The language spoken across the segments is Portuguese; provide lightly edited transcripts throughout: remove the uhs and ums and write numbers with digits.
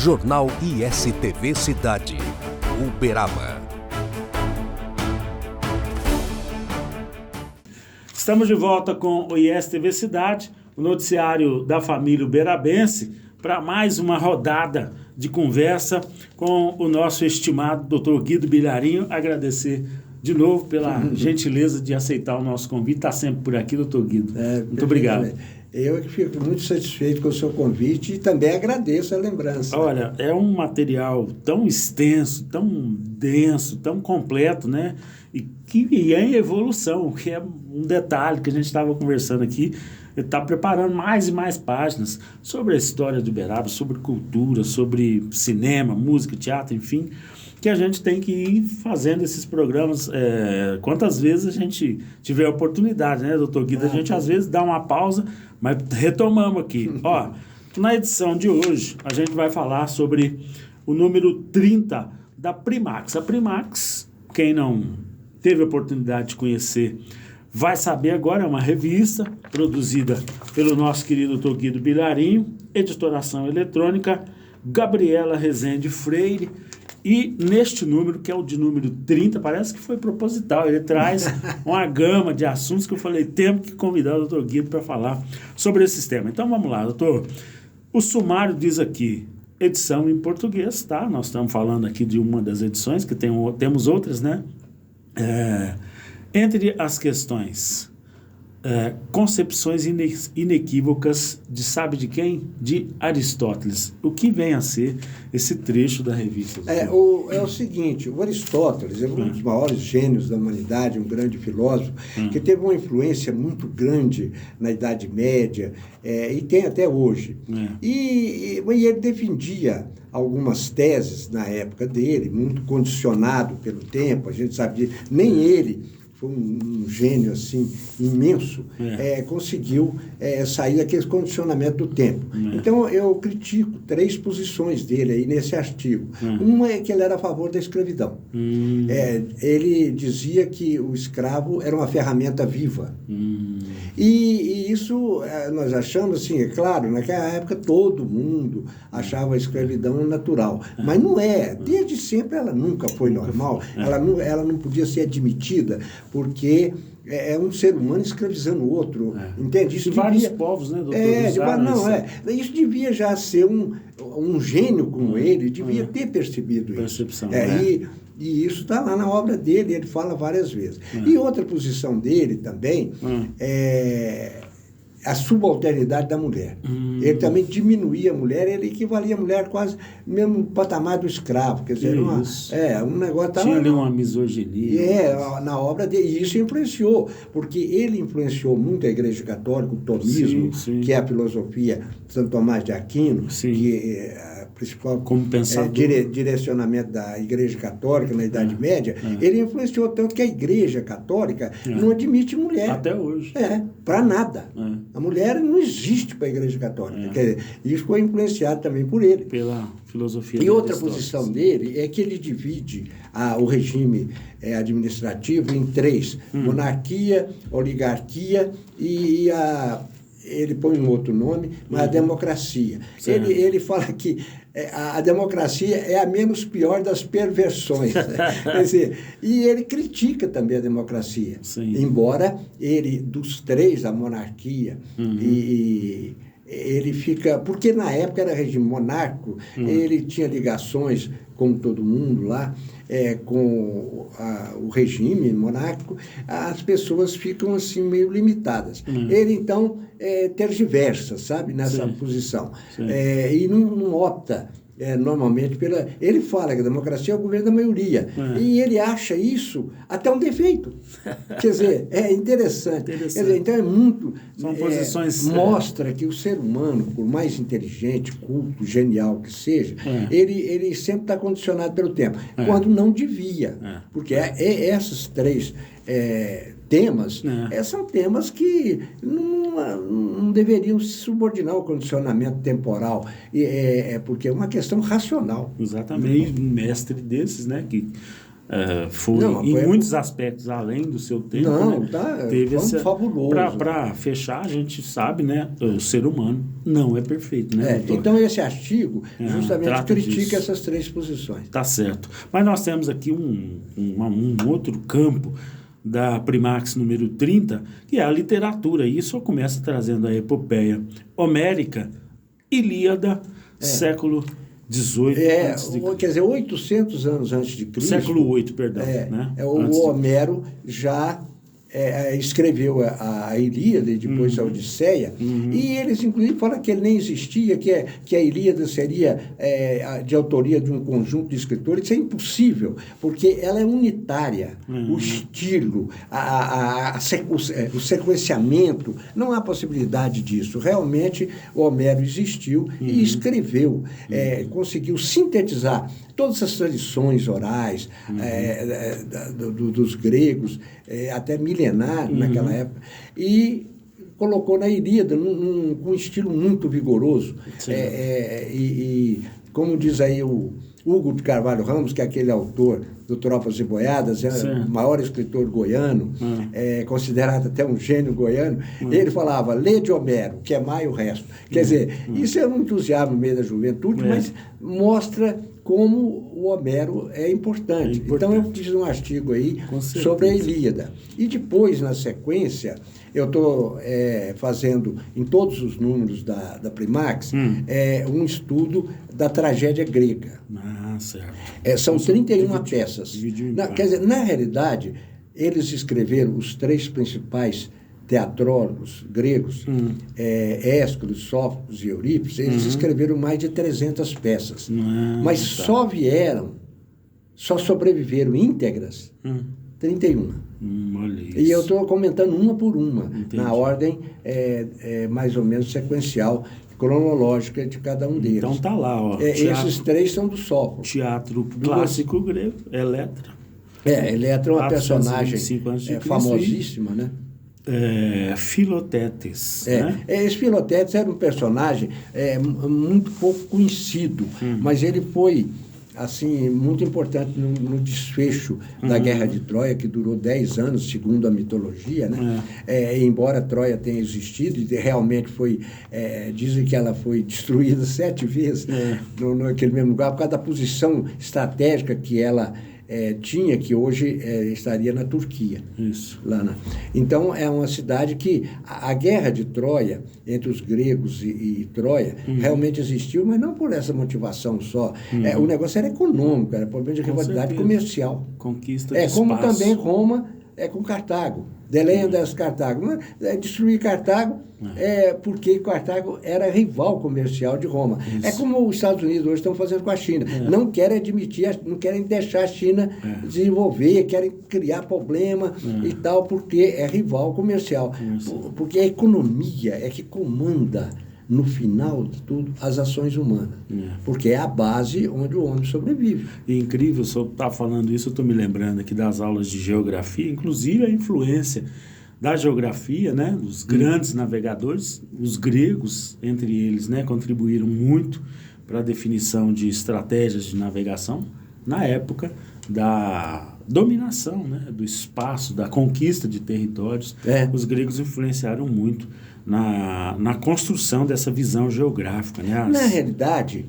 Jornal ISTV Cidade, Uberaba. Estamos de volta com o ISTV Cidade, o noticiário da família uberabense, para mais uma rodada de conversa com o nosso estimado Dr. Guido Bilharinho. Agradecer de novo pela gentileza de aceitar o nosso convite. Está sempre por aqui, doutor Guido. Muito obrigado. Eu que fico muito satisfeito com o seu convite e também agradeço a lembrança. Olha, é um material tão extenso, tão denso, tão completo, né? E que é em evolução, que é um detalhe que a gente estava conversando aqui. Ele está preparando mais e mais páginas sobre a história de Uberaba, sobre cultura, sobre cinema, música, teatro, enfim, que a gente tem que ir fazendo esses programas quantas vezes a gente tiver a oportunidade, né, doutor Guido? A gente às vezes dá uma pausa, mas retomamos aqui. Ó, na edição de hoje, a gente vai falar sobre o número 30 da Primax. A Primax, quem não teve a oportunidade de conhecer, vai saber agora, é uma revista produzida pelo nosso querido Dr. Guido Bilharinho, editoração eletrônica, Gabriela Rezende Freire, e neste número, que é o de número 30, parece que foi proposital, ele traz uma gama de assuntos que eu falei, temos que convidar o Dr. Guido para falar sobre esse tema. Então vamos lá, doutor. O sumário diz aqui, edição em português, tá? Nós estamos falando aqui de uma das edições, que temos outras, né? Entre as questões, concepções inequívocas de sabe de quem? De Aristóteles. O que vem a ser esse trecho da revista? É o seguinte, o Aristóteles é um dos maiores gênios da humanidade, um grande filósofo, que teve uma influência muito grande na Idade Média, e tem até hoje. E ele defendia algumas teses na época dele, muito condicionado pelo tempo, a gente sabe disso, nem ele foi um gênio assim imenso, conseguiu sair daquele condicionamento do tempo. Então eu critico 3 posições dele aí nesse artigo. Uma é que ele era a favor da escravidão. Ele dizia que o escravo era uma ferramenta viva. E isso nós achamos assim, é claro, naquela época todo mundo achava a escravidão natural, mas não é. Desde sempre ela nunca foi normal, ela não podia ser admitida, porque é um ser humano escravizando o outro, entende? Isso de vários povos, né, doutor? Isso devia já ser um gênio como ele, devia ter percebido Percepção, isso. E isso está lá na obra dele, ele fala várias vezes. E outra posição dele também é a subalternidade da mulher. Ele também diminuía a mulher, ele equivalia a mulher quase mesmo patamar do escravo. Quer dizer, um negócio... Tinha ali uma misoginia. Na obra dele. E isso influenciou, porque ele influenciou muito a Igreja Católica, o tomismo, que é a filosofia de Santo Tomás de Aquino, que é a principal direcionamento da Igreja Católica na Idade Média. Ele influenciou tanto que a Igreja Católica não admite mulher. Até hoje. Para nada. A mulher não existe para a Igreja Católica. Quer dizer, isso foi influenciado também por ele. Pela filosofia. E outra posição dele é que ele divide o regime administrativo em 3. Monarquia, oligarquia e ele põe um outro nome, mas a democracia. Ele fala que a democracia é a menos pior das perversões. Quer dizer, e ele critica também a democracia. Embora ele, dos 3, a monarquia e ele fica... Porque na época era regime monárquico, ele tinha ligações, como todo mundo lá, com o regime monárquico, as pessoas ficam assim meio limitadas. Ele, então, tergiversa, sabe, nessa posição. E não opta normalmente pela... Ele fala que a democracia é o governo da maioria. E ele acha isso até um defeito. Quer dizer, é interessante. Quer dizer, então é muito... São posições... Mostra que o ser humano, por mais inteligente, culto, genial que seja, ele sempre está condicionado pelo tempo. Quando não devia. Porque esses 3 temas, são temas que não deveriam se subordinar ao condicionamento temporal, porque é uma questão racional. Exatamente, um mestre desses, né, que foi Não, em foi- muitos aspectos além do seu tempo. Não, né? tá, Teve foi fabuloso. Para fechar, a gente sabe, né? O ser humano não é perfeito, né, doutor? Então, esse artigo justamente trata critica disso. essas três posições. Tá certo. Mas nós temos aqui um outro campo da Primax número 30, que é a literatura. E isso começa trazendo a epopeia homérica, Ilíada, século XVIII. Quer dizer, 800 anos antes de Cristo. Século VIII, perdão. Né? O Homero já escreveu a Ilíada e depois a Odisseia, e eles inclusive falam que ele nem existia, que a Ilíada seria de autoria de um conjunto de escritores. Isso é impossível, porque ela é unitária. O estilo, o sequenciamento, não há possibilidade disso. Realmente, o Homero existiu e escreveu, conseguiu sintetizar todas as tradições orais dos gregos, até milenar naquela época, e colocou na Ilíada com um estilo muito vigoroso. Como diz aí o Hugo de Carvalho Ramos, que é aquele autor do Tropas e Boiadas, o maior escritor goiano, considerado até um gênio goiano, ele falava, lê de Homero, que é mais o resto. Quer dizer, isso é um entusiasmo no meio da juventude, mas mostra como o Homero é importante. Então, eu fiz um artigo aí sobre a Ilíada. E depois, na sequência, eu estou fazendo, em todos os números da Primax, um estudo da tragédia grega. Certo. São 31 peças. Quer dizer, na realidade, eles escreveram os três principais teatrólogos gregos, Ésquilo, Sófocles e Eurípides, eles escreveram mais de 300 peças. Mas só sobreviveram íntegras 31. Olha isso. E eu estou comentando uma por uma, Entendi. na ordem mais ou menos sequencial, cronológica de cada um deles. Então tá lá, ó. Esses três são do Sófocles. Teatro clássico grego, Eletra. Eletra é uma personagem 425 a.C. famosíssima, né? Filotetes. Né? Esse Filotetes era um personagem muito pouco conhecido, mas ele foi assim, muito importante no desfecho da Guerra de Troia, que durou 10 anos, segundo a mitologia, né? Embora Troia tenha existido, e realmente foi, dizem que ela foi destruída 7 vezes naquele mesmo lugar, por causa da posição estratégica que ela tinha, que hoje estaria na Turquia. Isso. Então, é uma cidade que a guerra de Troia, entre os gregos e Troia, realmente existiu, mas não por essa motivação só. O negócio era econômico, era problema de rivalidade comercial. Conquista de como espaço. também Roma com Cartago. Delém das Cartago. Destruir Cartago porque Cartago era rival comercial de Roma. Isso. É como os Estados Unidos hoje estão fazendo com a China. Não querem admitir, não querem deixar a China desenvolver, querem criar problema e tal, porque é rival comercial. Porque a economia é que comanda, no final de tudo, as ações humanas. Porque é a base onde o homem sobrevive. E incrível, o senhor está falando isso, eu estou me lembrando aqui das aulas de geografia, inclusive a influência da geografia, né, dos grandes navegadores, os gregos, entre eles, né, contribuíram muito para a definição de estratégias de navegação na época da dominação, né, do espaço, da conquista de territórios. Os gregos influenciaram muito na construção dessa visão geográfica. Né? Na realidade,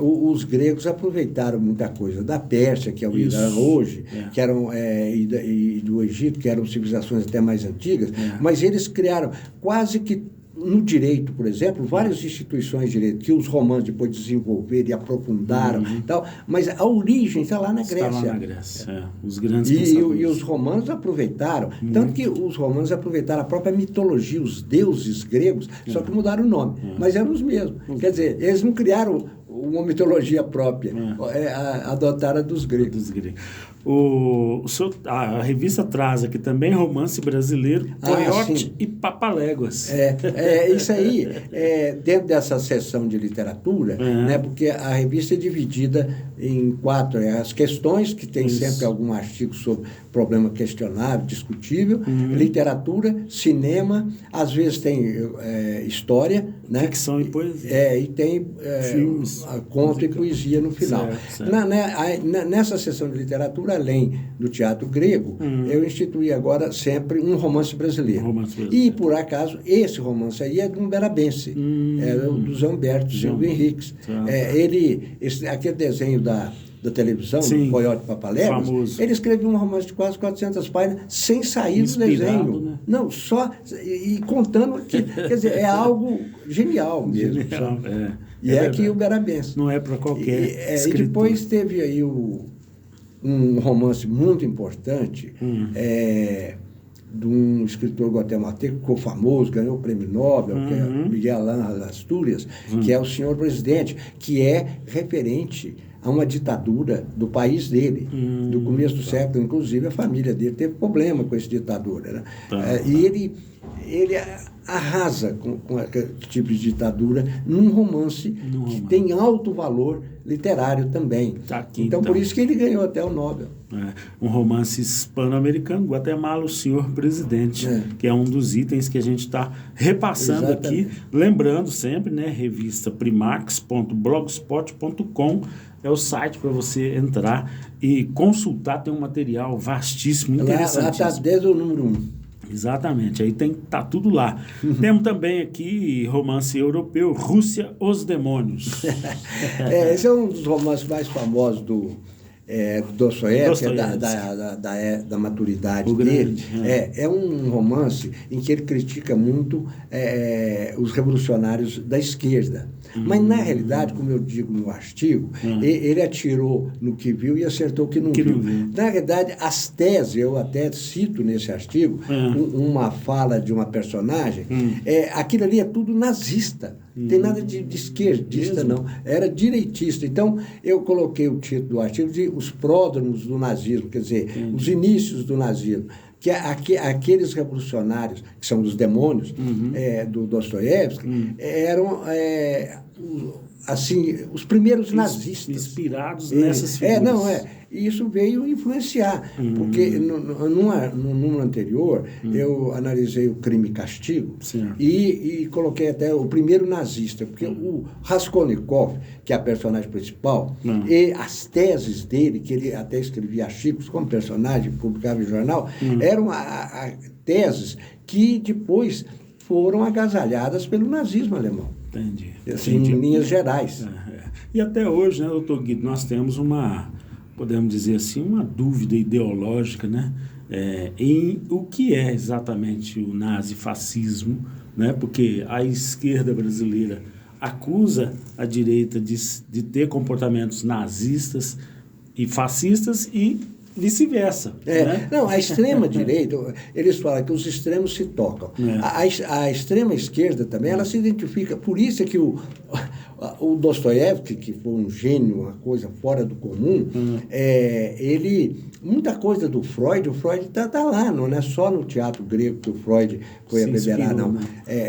os gregos aproveitaram muita coisa da Pérsia, que é o Irã hoje, que eram, e do Egito, que eram civilizações até mais antigas, mas eles criaram quase que no direito, por exemplo, várias instituições de direito que os romanos depois desenvolveram e aprofundaram e tal, mas a origem está lá na Grécia. Está lá na Grécia, os grandes e os romanos aproveitaram, tanto que os romanos aproveitaram a própria mitologia, os deuses gregos, só que mudaram o nome, mas eram os mesmos. Quer dizer, eles não criaram uma mitologia própria, adotaram a dos gregos. A revista traz aqui também romance brasileiro, Coiote e Papaléguas. Isso aí, dentro dessa seção de literatura, né, porque a revista é dividida em 4, as questões, que tem sempre algum artigo sobre problema questionável, discutível, literatura, cinema, às vezes tem história, né? Ficção e poesia. E tem filmes, conto e poesia no final. Certo. Nessa sessão de literatura, além do teatro grego, eu instituí agora sempre um romance brasileiro. E, por acaso, esse romance aí é de um berabense, do Zé Humberto Silva Henriques. Aquele desenho da televisão, do Coyote Papaléguas, ele escreveu um romance de quase 400 páginas sem sair do desenho. Né? Não, só... E contando aqui. Quer dizer, é algo genial mesmo. E aqui o berabense. Não é para qualquer E depois teve aí um romance muito importante de um escritor guatemalteco que ficou famoso, ganhou o prêmio Nobel, que é Miguel Ángel Astúrias, que é o Senhor Presidente, que é referente a uma ditadura do país dele, do começo do século. Inclusive, a família dele teve problema com essa ditadura. Né? E ele arrasa com aquele tipo de ditadura num romance que tem alto valor literário também. Então, por isso que ele ganhou até o Nobel. Um romance hispano-americano, Guatemala, o Senhor Presidente, que é um dos itens que a gente está repassando aqui. Lembrando sempre, né, revista primax.blogspot.com é o site para você entrar e consultar. Tem um material vastíssimo, interessantíssimo. Lá está desde o número 1. Exatamente, aí tá tudo lá. Temos também aqui romance europeu, Rússia, Os Demônios. Esse é um dos romances mais famosos do Dostoiévski, da maturidade dele. É um romance em que ele critica muito os revolucionários da esquerda. Mas, na realidade, como eu digo no artigo, ele atirou no que viu e acertou o que não viu. Na realidade, as teses, eu até cito nesse artigo, uma fala de uma personagem, aquilo ali é tudo nazista. Não tem nada de esquerdista, não. Era direitista. Então, eu coloquei o título do artigo de Os Pródromos do Nazismo, quer dizer, os inícios do nazismo. Que aqueles revolucionários, que são os demônios, do Dostoiévski, eram, assim, os primeiros nazistas. Inspirados nessas figuras. E isso veio influenciar, porque no número anterior, eu analisei o Crime e Castigo e coloquei até o primeiro nazista, porque o Raskolnikov, que é a personagem principal, e as teses dele, que ele até escrevia artigos como personagem, publicava em jornal, eram teses que depois foram agasalhadas pelo nazismo alemão. Entendi. Assim, em linhas gerais. E até hoje, né, doutor Guido, nós temos podemos dizer assim, uma dúvida ideológica, né, em o que é exatamente o nazifascismo, né, porque a esquerda brasileira acusa a direita de ter comportamentos nazistas e fascistas e vice-versa. Né? Não, a extrema-direita, eles falam que os extremos se tocam. A extrema-esquerda também, ela se identifica. Por isso é que o Dostoiévski, que foi um gênio, uma coisa fora do comum, muita coisa do Freud, o Freud está lá, não é só no teatro grego que o Freud foi apederar, não.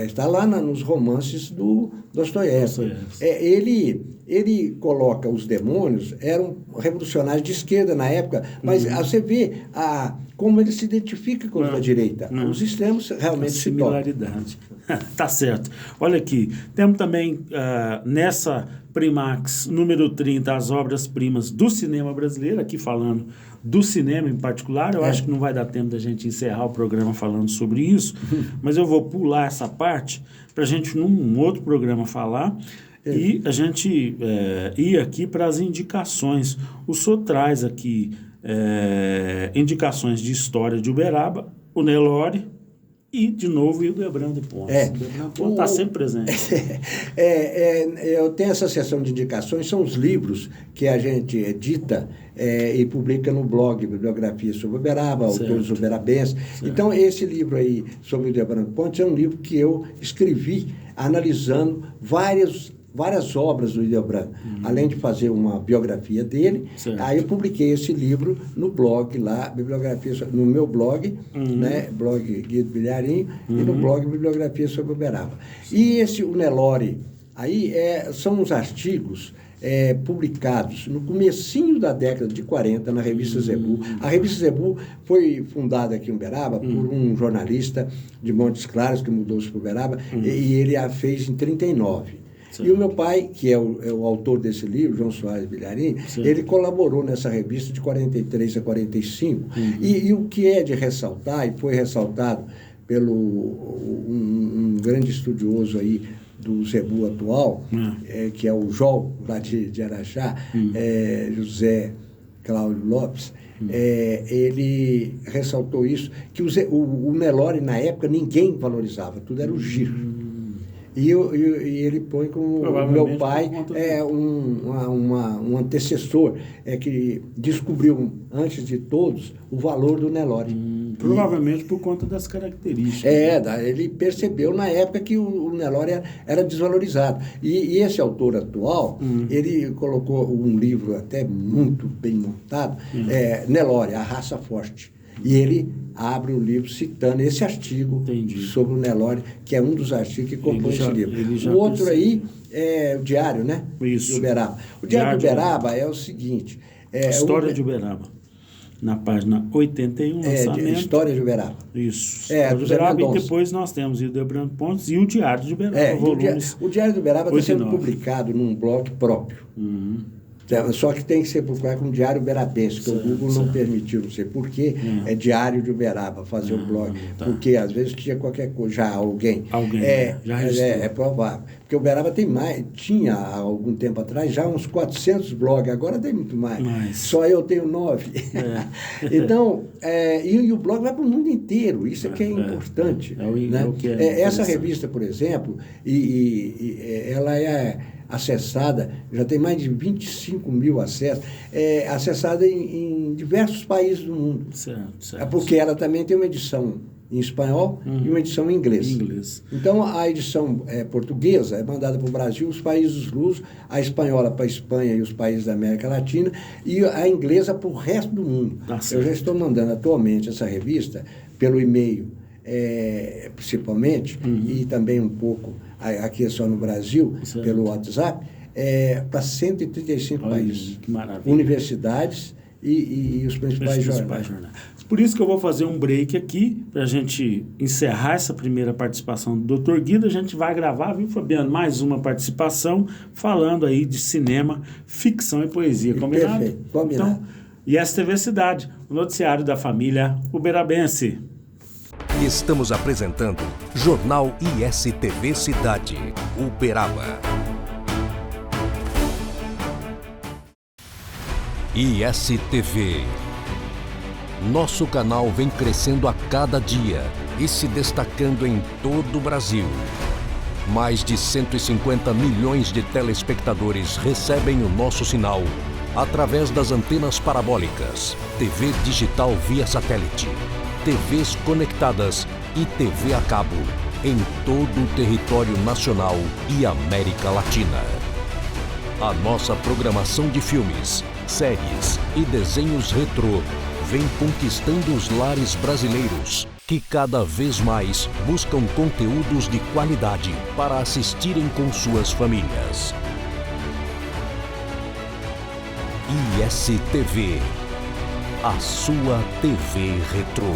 Está lá nos romances do Dostoiévski. Ele coloca os demônios, eram revolucionários de esquerda na época, mas você vê como ele se identifica com a direita. Os extremos realmente se tocam. Similaridade. Tá certo. Olha aqui, temos também nessa Primax número 30, as obras-primas do cinema brasileiro, aqui falando do cinema em particular. Eu acho que não vai dar tempo da gente encerrar o programa falando sobre isso, mas eu vou pular essa parte para a gente, num outro programa, falar. E a gente ir aqui para as indicações. O senhor traz aqui indicações de história de Uberaba, o Nelore e, de novo, o Hildebrand de Pontes. O Hildebrand de Pontes está sempre presente. Eu tenho essa seção de indicações, são os livros que a gente edita e publica no blog, Bibliografia sobre Uberaba, autores uberabenses. Então, esse livro aí, sobre o Hildebrand de Pontes, é um livro que eu escrevi analisando várias obras do Hildebrand, além de fazer uma biografia dele. Aí eu publiquei esse livro no blog lá, no meu blog, né, blog Guido Bilharinho, e no blog Bibliografia sobre Uberaba. E o Nelore, Aí são os artigos publicados no comecinho da década de 40 na revista Zebu. A revista Zebu foi fundada aqui em Uberaba por um jornalista de Montes Claros, que mudou-se para Uberaba, e ele a fez em 39. Sim. E o meu pai, que é o autor desse livro, João Soares Bilharim, ele colaborou nessa revista de 43 a 45. E o que é de ressaltar, e foi ressaltado pelo um grande estudioso aí do Zebu atual, que é o Jol, lá de Araxá, José Cláudio Lopes, ele ressaltou isso, que o Nelore, na época, ninguém valorizava, tudo era o giro. E ele põe como o meu pai um antecessor, que descobriu, antes de todos, o valor do Nelore. Provavelmente por conta das características. Ele percebeu na época que o Nelore era desvalorizado. E esse autor atual, ele colocou um livro até muito bem montado, Nelore, A Raça Forte. E ele abre o livro citando esse artigo sobre o Nelore, que é um dos artigos que compõe esse livro. O outro aí é o Diário, né? Isso. De Uberaba. O Diário de Uberaba é o seguinte... História de Uberaba. Na página 81, lançamento. História de Uberaba. Isso. Do Uberaba, e depois nós temos o Hildebrando Pontes e o Diário de Uberaba. O Diário de Uberaba está sendo publicado num blog próprio. Só que tem que ser publicado com Diário Uberabense, que o Google não permitiu, não sei porquê, é Diário de Uberaba, fazer o blog. Porque às vezes tinha qualquer coisa, já alguém. É provável. Porque Uberaba tinha há algum tempo atrás já uns 400 blogs, agora tem muito mais. Só eu tenho 9. Então, e o blog vai para o mundo inteiro, isso é que é importante. Essa revista, por exemplo, ela é acessada, já tem mais de 25 mil acessos, acessada em diversos países do mundo. Certo. Porque ela também tem uma edição em espanhol e uma edição em inglês. Então, a edição portuguesa é mandada para o Brasil, os países lusos, a espanhola para a Espanha e os países da América Latina, e a inglesa para o resto do mundo. Eu já estou mandando atualmente essa revista pelo e-mail, principalmente, e também um pouco, aqui é só no Brasil, pelo WhatsApp, para 135 países. Que maravilha. Universidades e os principais jornais. Por isso que eu vou fazer um break aqui, para a gente encerrar essa primeira participação do Dr. Guido. A gente vai gravar, viu, Fabiano, mais uma participação, falando aí de cinema, ficção e poesia. Combinado? Perfeito, combinado. Então, ISTV Cidade, o noticiário da família uberabense. Estamos apresentando Jornal ISTV Cidade, Uberaba. ISTV. Nosso canal vem crescendo a cada dia e se destacando em todo o Brasil. Mais de 150 milhões de telespectadores recebem o nosso sinal através das antenas parabólicas, TV digital via satélite, TVs conectadas e TV a cabo em todo o território nacional e América Latina. A nossa programação de filmes, séries e desenhos retrô vem conquistando os lares brasileiros, que cada vez mais buscam conteúdos de qualidade para assistirem com suas famílias. ISTV, a sua TV retrô.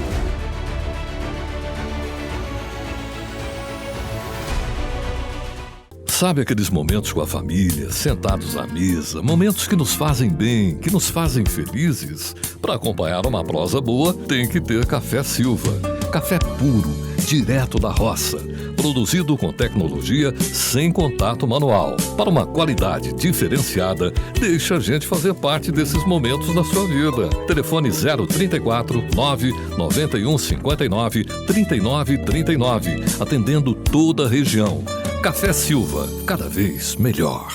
Sabe aqueles momentos com a família, sentados à mesa, momentos que nos fazem bem, que nos fazem felizes? Para acompanhar uma prosa boa, tem que ter Café Silva. Café puro, direto da roça, produzido com tecnologia sem contato manual. Para uma qualidade diferenciada, deixa a gente fazer parte desses momentos da sua vida. Telefone 034 991 59 39 39, atendendo toda a região. Café Silva, cada vez melhor.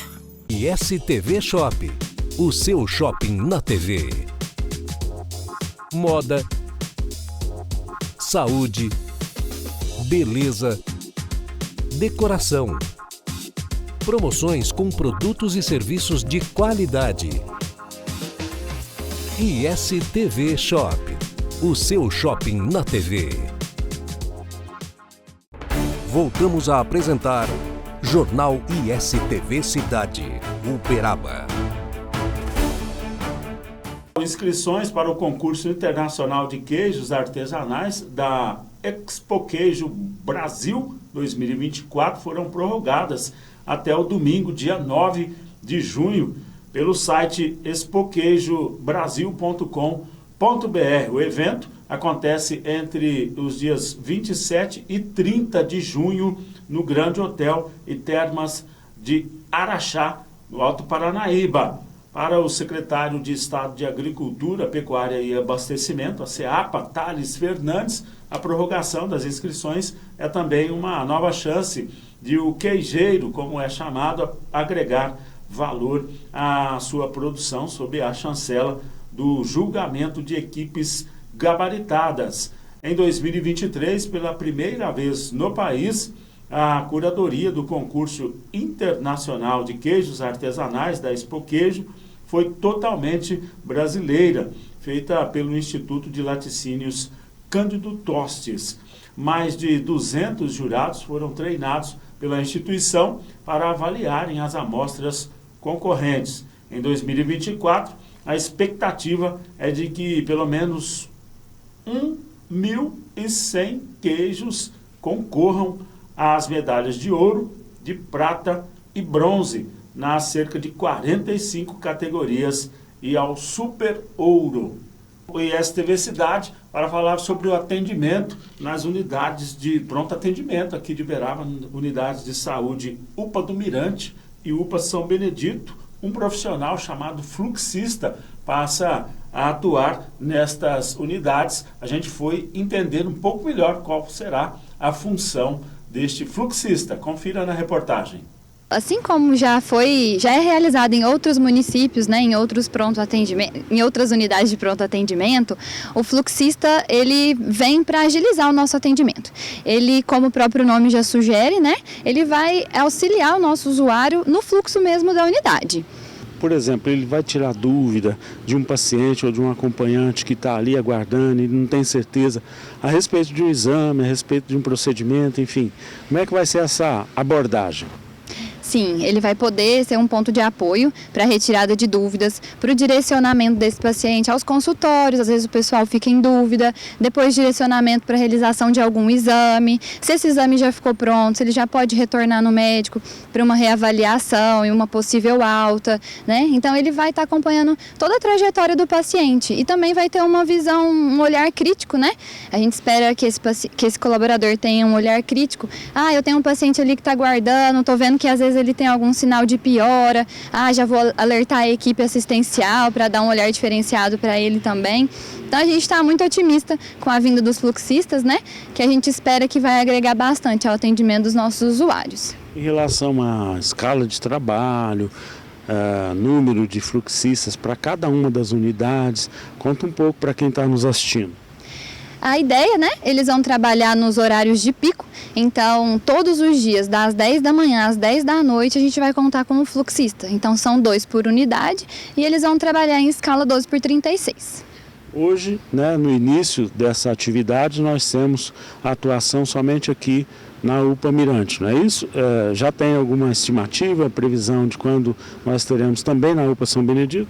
ISTV Shop, o seu shopping na TV. Moda, saúde, beleza, decoração. Promoções com produtos e serviços de qualidade. ISTV Shop, o seu shopping na TV. Voltamos a apresentar Jornal ISTV Cidade, Uberaba. Inscrições para o concurso internacional de queijos artesanais da Expo Queijo Brasil 2024 foram prorrogadas até o domingo, dia 9 de junho, pelo site expoqueijobrasil.com.br. O evento acontece entre os dias 27 e 30 de junho no Grande Hotel e Termas de Araxá, no Alto Paranaíba. Para o secretário de Estado de Agricultura, Pecuária e Abastecimento, a SEAPA, Thales Fernandes, a prorrogação das inscrições é também uma nova chance de o queijeiro, como é chamado, agregar valor à sua produção sob a chancela do julgamento de equipes gabaritadas. Em 2023, pela primeira vez no país, a curadoria do concurso internacional de queijos artesanais da Expo Queijo foi totalmente brasileira, feita pelo Instituto de Laticínios Cândido Tostes. Mais de 200 jurados foram treinados pela instituição para avaliarem as amostras concorrentes. Em 2024, a expectativa é de que pelo menos 1.100 queijos concorram às medalhas de ouro, de prata e bronze, nas cerca de 45 categorias e ao Super Ouro. O ISTV Cidade para falar sobre o atendimento nas unidades de pronto atendimento aqui de Uberaba, unidades de saúde UPA do Mirante e UPA São Benedito. Um profissional chamado fluxista passa a atuar nestas unidades. A gente foi entender um pouco melhor qual será a função deste fluxista. Confira na reportagem. Assim como já é realizado em outros municípios, né, em outras unidades de pronto atendimento, o fluxista ele vem para agilizar o nosso atendimento. Ele, como o próprio nome já sugere, né, ele vai auxiliar o nosso usuário no fluxo mesmo da unidade. Por exemplo, ele vai tirar dúvida de um paciente ou de um acompanhante que está ali aguardando e não tem certeza a respeito de um exame, a respeito de um procedimento, enfim. Como é que vai ser essa abordagem? Sim, ele vai poder ser um ponto de apoio para a retirada de dúvidas, para o direcionamento desse paciente aos consultórios. Às vezes o pessoal fica em dúvida, depois direcionamento para a realização de algum exame, se esse exame já ficou pronto, se ele já pode retornar no médico para uma reavaliação e uma possível alta, né? Então ele vai estar acompanhando toda a trajetória do paciente e também vai ter uma visão, um olhar crítico, né? A gente espera que esse colaborador tenha um olhar crítico. Eu tenho um paciente ali que está aguardando, estou vendo que às vezes ele tem algum sinal de piora, já vou alertar a equipe assistencial para dar um olhar diferenciado para ele também. Então a gente está muito otimista com a vinda dos fluxistas, né? Que a gente espera que vai agregar bastante ao atendimento dos nossos usuários. Em relação à escala de trabalho, número de fluxistas para cada uma das unidades, conta um pouco para quem está nos assistindo. A ideia, né? Eles vão trabalhar nos horários de pico, então todos os dias, das 10 da manhã às 10 da noite, a gente vai contar com um fluxista. Então são 2 por unidade e eles vão trabalhar em escala 12 por 36. Hoje, né, no início dessa atividade, nós temos a atuação somente aqui na UPA Mirante, não é isso? Já tem alguma estimativa, previsão de quando nós teremos também na UPA São Benedito?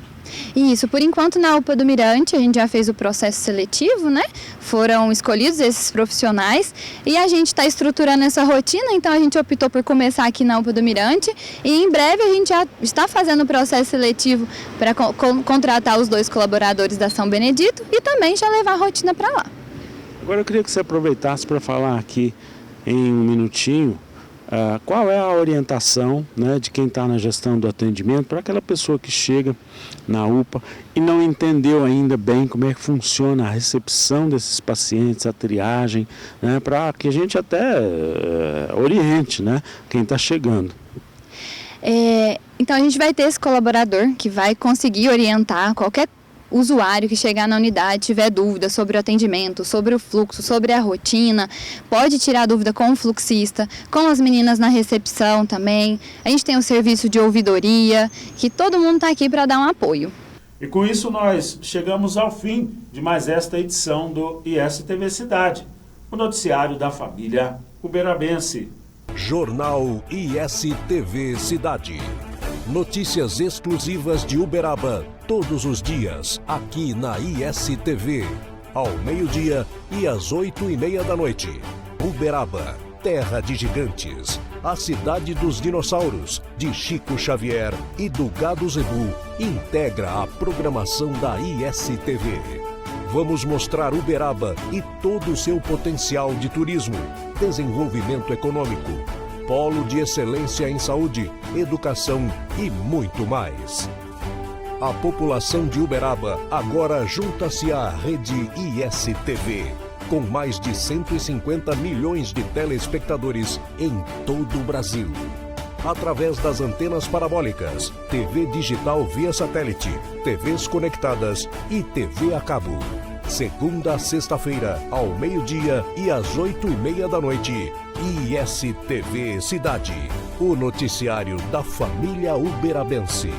Isso, por enquanto na UPA do Mirante a gente já fez o processo seletivo, né? Foram escolhidos esses profissionais e a gente está estruturando essa rotina, então a gente optou por começar aqui na UPA do Mirante e em breve a gente já está fazendo o processo seletivo para contratar os 2 colaboradores da São Benedito e também já levar a rotina para lá. Agora eu queria que você aproveitasse para falar aqui em um minutinho, qual é a orientação, né, de quem está na gestão do atendimento para aquela pessoa que chega na UPA e não entendeu ainda bem como é que funciona a recepção desses pacientes, a triagem, né, para que a gente até oriente, né, quem está chegando. Então a gente vai ter esse colaborador que vai conseguir orientar qualquer usuário que chegar na unidade tiver dúvida sobre o atendimento, sobre o fluxo, sobre a rotina, pode tirar dúvida com o fluxista, com as meninas na recepção também. A gente tem o serviço de ouvidoria, que todo mundo está aqui para dar um apoio. E com isso nós chegamos ao fim de mais esta edição do ISTV Cidade, o noticiário da família uberabense. Jornal ISTV Cidade. Notícias exclusivas de Uberaba todos os dias, aqui na ISTV. Ao meio-dia e às 8h30 da noite. Uberaba, terra de gigantes. A cidade dos dinossauros, de Chico Xavier e do Gado Zebu, integra a programação da ISTV. Vamos mostrar Uberaba e todo o seu potencial de turismo, desenvolvimento econômico, polo de excelência em saúde, educação e muito mais. A população de Uberaba agora junta-se à rede ISTV, com mais de 150 milhões de telespectadores em todo o Brasil. Através das antenas parabólicas, TV digital via satélite, TVs conectadas e TV a cabo. Segunda a sexta-feira, ao meio-dia e às 8h30 da noite. ISTV Cidade, o noticiário da família uberabense.